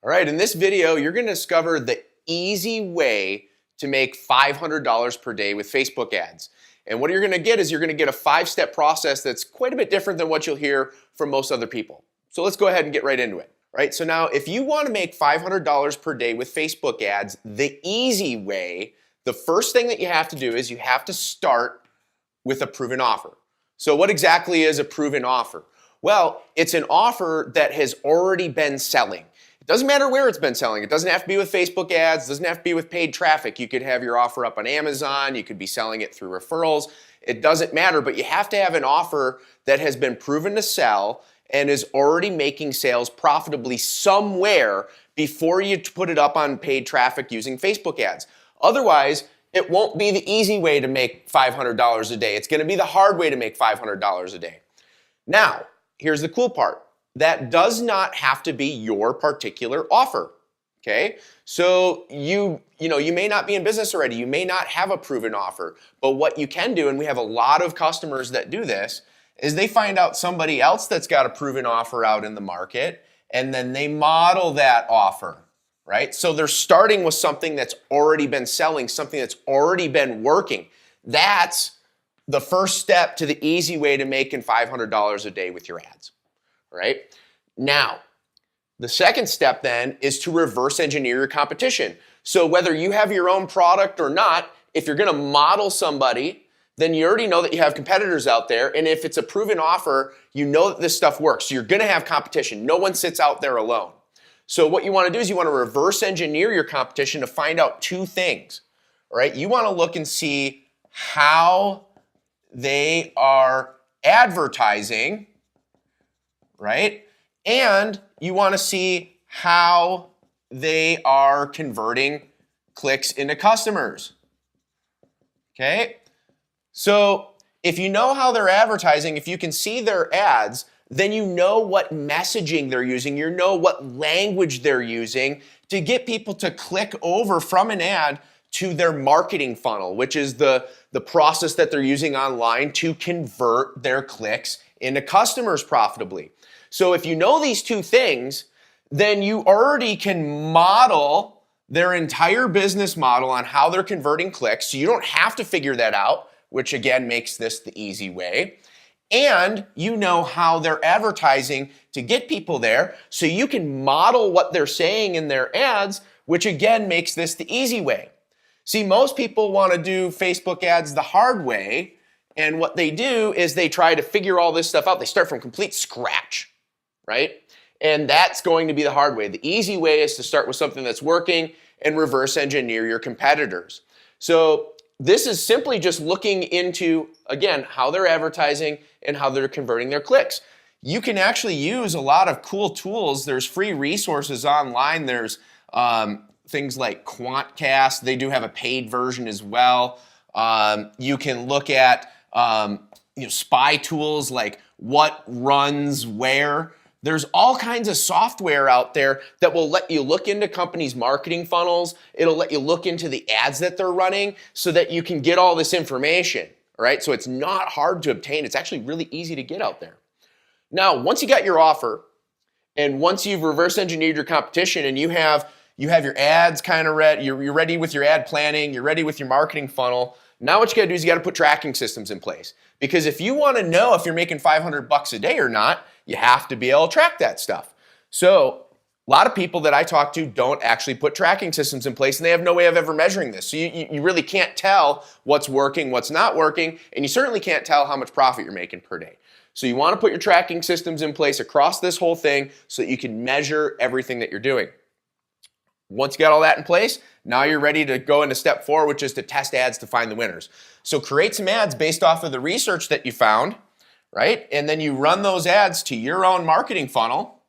All right, in this video, you're going to discover the easy way to make $500 per day with Facebook ads. And what you're going to get is you're going to get a 5-step process that's quite a bit different than what you'll hear from most other people. So let's go ahead and get right into it. All right, so now if you want to make $500 per day with Facebook ads, the easy way, the first thing that you have to do is you have to start with a proven offer. So what exactly is a proven offer? Well, it's an offer that has already been selling. It doesn't matter where it's been selling. It doesn't have to be with Facebook ads. It doesn't have to be with paid traffic. You could have your offer up on Amazon. You could be selling it through referrals. It doesn't matter, but you have to have an offer that has been proven to sell and is already making sales profitably somewhere before you put it up on paid traffic using Facebook ads. Otherwise, it won't be the easy way to make $500 a day. It's going to be the hard way to make $500 a day. Now, here's the cool part. That does not have to be your particular offer, okay? So you may not be in business already. You may not have a proven offer. But what you can do, and we have a lot of customers that do this, is they find out somebody else that's got a proven offer out in the market, and then they model that offer, right? So they're starting with something that's already been selling, something that's already been working. That's the first step to the easy way to making $500 a day with your ads. Right? Now, the second step then is to reverse engineer your competition. So whether you have your own product or not, if you're going to model somebody, then you already know that you have competitors out there. And if it's a proven offer, you know that this stuff works. So you're going to have competition. No one sits out there alone. So what you want to do is you want to reverse engineer your competition to find out two things. All right? You want to look and see how they are advertising, right? And you want to see how they are converting clicks into customers. Okay? So if you know how they're advertising, if you can see their ads, then you know what messaging they're using, you know what language they're using to get people to click over from an ad to their marketing funnel, which is the process that they're using online to convert their clicks into customers profitably. So if you know these two things, then you already can model their entire business model on how they're converting clicks. So you don't have to figure that out, which again makes this the easy way. And you know how they're advertising to get people there. So you can model what they're saying in their ads, which again makes this the easy way. See, most people want to do Facebook ads the hard way. And what they do is they try to figure all this stuff out. They start from complete scratch, right? And that's going to be the hard way. The easy way is to start with something that's working and reverse engineer your competitors. So this is simply just looking into, again, how they're advertising and how they're converting their clicks. You can actually use a lot of cool tools. There's free resources online. There's things like Quantcast. They do have a paid version as well. You can look at spy tools like what runs where. There's all kinds of software out there that will let you look into companies' marketing funnels. It'll let you look into the ads that they're running so that you can get all this information, all right? So it's not hard to obtain. It's actually really easy to get out there. Now, once you got your offer and once you've reverse engineered your competition and you have your ads kind of ready, you're ready with your ad planning, you're ready with your marketing funnel, now what you gotta do is you gotta put tracking systems in place. Because if you wanna know if you're making $500 a day or not, you have to be able to track that stuff. So a lot of people that I talk to don't actually put tracking systems in place and they have no way of ever measuring this. So you really can't tell what's working, what's not working, and you certainly can't tell how much profit you're making per day. So you wanna put your tracking systems in place across this whole thing so that you can measure everything that you're doing. Once you got all that in place, now you're ready to go into step 4, which is to test ads to find the winners. So create some ads based off of the research that you found, right? And then you run those ads to your own marketing funnel.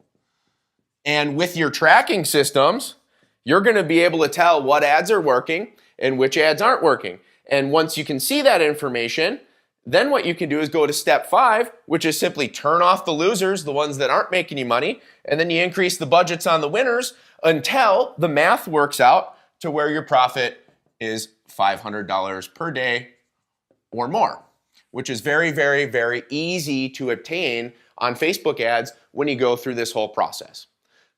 And with your tracking systems, you're going to be able to tell what ads are working and which ads aren't working. And once you can see that information, then what you can do is go to step 5, which is simply turn off the losers, the ones that aren't making you money, and then you increase the budgets on the winners until the math works out to where your profit is $500 per day or more, which is very, very, very easy to obtain on Facebook ads when you go through this whole process.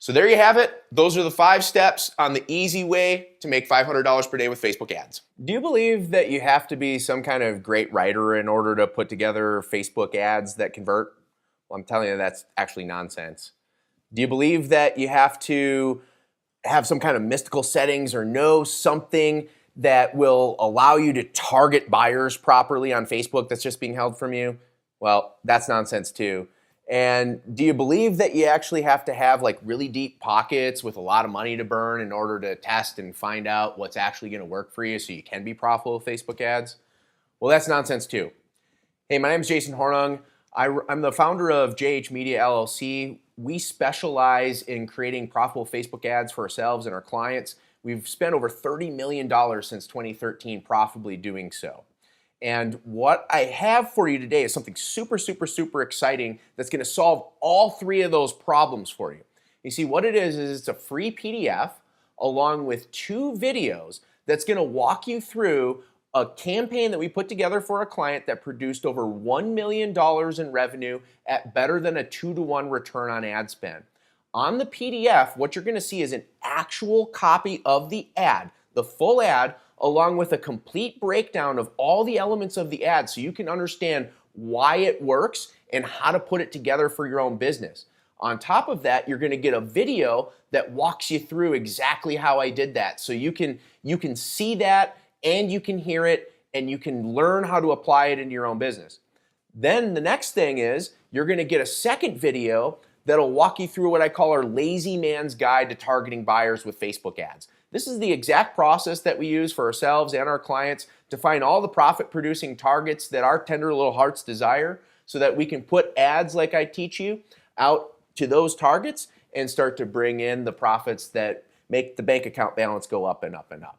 So there you have it. Those are the 5 steps on the easy way to make $500 per day with Facebook ads. Do you believe that you have to be some kind of great writer in order to put together Facebook ads that convert? Well, I'm telling you, that's actually nonsense. Do you believe that you have to have some kind of mystical settings or know something that will allow you to target buyers properly on Facebook that's just being held from you? Well, that's nonsense too. And do you believe that you actually have to have like really deep pockets with a lot of money to burn in order to test and find out what's actually going to work for you so you can be profitable with Facebook ads? Well, that's nonsense too. Hey, my name is Jason Hornung. I'm the founder of JH Media LLC. We specialize in creating profitable Facebook ads for ourselves and our clients. We've spent over $30 million since 2013 profitably doing so. And what I have for you today is something super, super, super exciting that's going to solve all 3 of those problems for you. You see, what it is it's a free PDF along with 2 videos that's going to walk you through a campaign that we put together for a client that produced over $1 million in revenue at better than a 2-to-1 return on ad spend. On the PDF, what you're going to see is an actual copy of the ad, the full ad, along with a complete breakdown of all the elements of the ad so you can understand why it works and how to put it together for your own business. On top of that, you're going to get a video that walks you through exactly how I did that. So you can see that and you can hear it and you can learn how to apply it into your own business. Then the next thing is you're going to get a second video that'll walk you through what I call our lazy man's guide to targeting buyers with Facebook ads. This is the exact process that we use for ourselves and our clients to find all the profit-producing targets that our tender little hearts desire so that we can put ads like I teach you out to those targets and start to bring in the profits that make the bank account balance go up and up and up.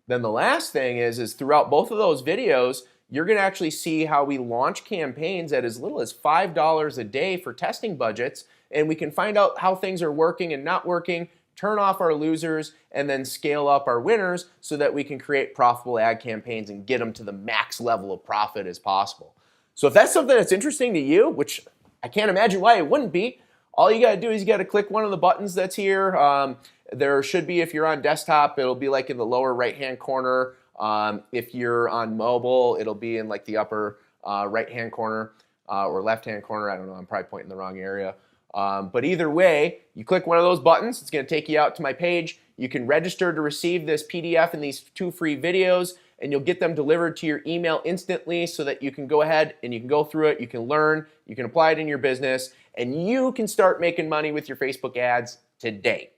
Then the last thing is throughout both of those videos, you're going to actually see how we launch campaigns at as little as $5 a day for testing budgets, and we can find out how things are working and not working, turn off our losers, and then scale up our winners so that we can create profitable ad campaigns and get them to the max level of profit as possible. So if that's something that's interesting to you, which I can't imagine why it wouldn't be, all you got to do is you got to click one of the buttons that's here. There should be, if you're on desktop, it'll be like in the lower right-hand corner. If you're on mobile, it'll be in like the upper right-hand corner or left-hand corner. I don't know, I'm probably pointing the wrong area. But either way, you click one of those buttons, it's going to take you out to my page. You can register to receive this PDF and these 2 free videos, and you'll get them delivered to your email instantly so that you can go ahead and you can go through it, you can learn, you can apply it in your business, and you can start making money with your Facebook ads today.